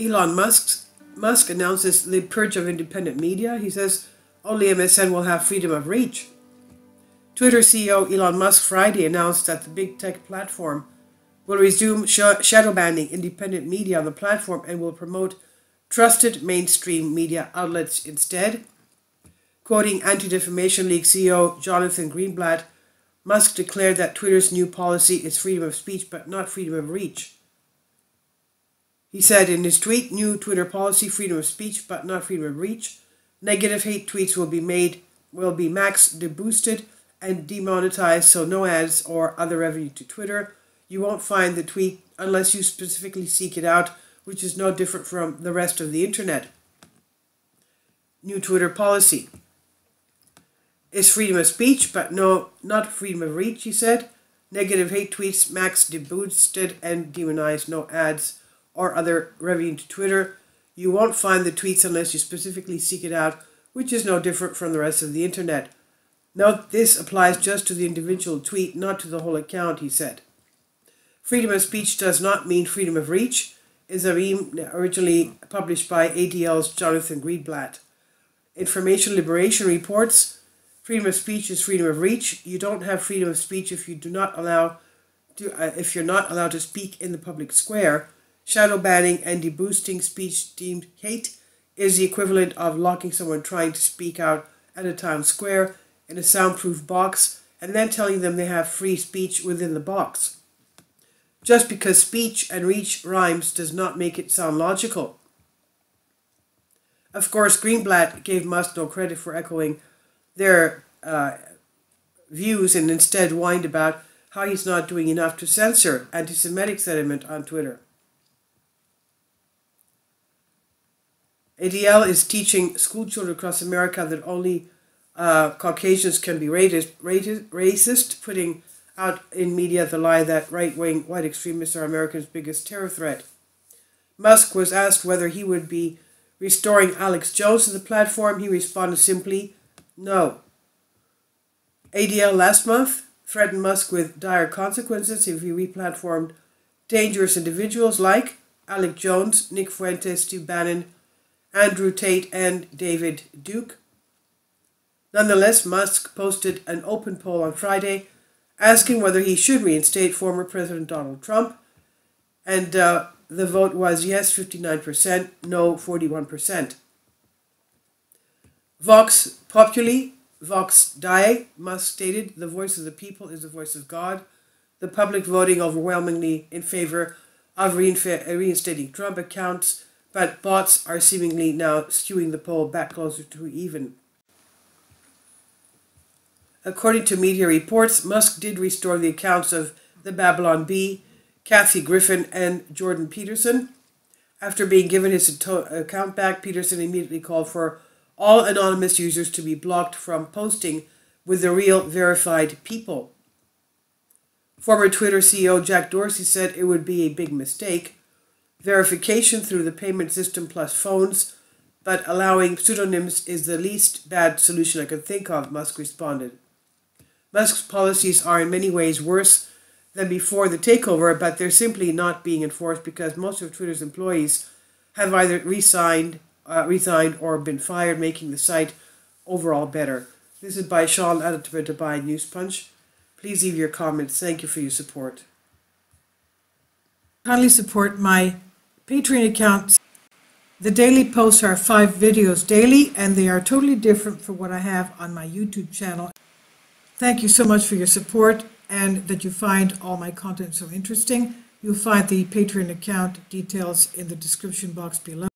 Elon Musk announces the purge of independent media. He says only MSM will have freedom of reach. Twitter CEO Elon Musk Friday announced that the big tech platform will resume shadow banning independent media on the platform and will promote trusted mainstream media outlets instead. Quoting Anti-Defamation League CEO Jonathan Greenblatt, Musk declared that Twitter's new policy is freedom of speech but not freedom of reach. He said in his tweet, new Twitter policy, freedom of speech but not freedom of reach. Negative hate tweets will be max deboosted and demonetized, so no ads or other revenue to Twitter. You won't find the tweet unless you specifically seek it out, which is no different from the rest of the internet. New Twitter policy is freedom of speech, but not freedom of reach, he said. Negative hate tweets max deboosted and demonized, no ads or other revenue to Twitter. You won't find the tweets unless you specifically seek it out, which is no different from the rest of the internet. Note, this applies just to the individual tweet, not to the whole account, he said. Freedom of speech does not mean freedom of reach, is a meme originally published by ADL's Jonathan Greenblatt. Information Liberation reports, freedom of speech is freedom of reach. You don't have freedom of speech if you're not allowed to speak in the public square. Shadow banning and deboosting speech deemed hate is the equivalent of locking someone trying to speak out at a town square in a soundproof box and then telling them they have free speech within the box. Just because speech and reach rhymes does not make it sound logical. Of course, Greenblatt gave Musk no credit for echoing their views and instead whined about how he's not doing enough to censor anti-Semitic sentiment on Twitter. ADL is teaching school children across America that only Caucasians can be racist, putting out in media the lie that right-wing white extremists are America's biggest terror threat. Musk was asked whether he would be restoring Alex Jones to the platform. He responded simply, no. ADL last month threatened Musk with dire consequences if he replatformed dangerous individuals like Alex Jones, Nick Fuentes, Steve Bannon, Andrew Tate, and David Duke. Nonetheless, Musk posted an open poll on Friday asking whether he should reinstate former President Donald Trump, and the vote was yes 59%, no 41%. Vox Populi, Vox Dei, Musk stated, the voice of the people is the voice of God. The public voting overwhelmingly in favor of reinstating Trump accounts, but bots are seemingly now skewing the poll back closer to even. According to media reports, Musk did restore the accounts of the Babylon Bee, Kathy Griffin, and Jordan Peterson. After being given his account back, Peterson immediately called for all anonymous users to be blocked from posting with the real verified people. Former Twitter CEO Jack Dorsey said it would be a big mistake. Verification through the payment system plus phones, but allowing pseudonyms is the least bad solution I can think of, Musk responded. Musk's policies are in many ways worse than before the takeover, but they're simply not being enforced because most of Twitter's employees have either resigned or been fired, making the site overall better. This is by Sean Adderton by News Punch. Please leave your comments. Thank you for your support. Kindly support my Patreon account. The daily posts are 5 videos daily, and they are totally different from what I have on my YouTube channel. Thank you so much for your support and that you find all my content so interesting. You'll find the Patreon account details in the description box below.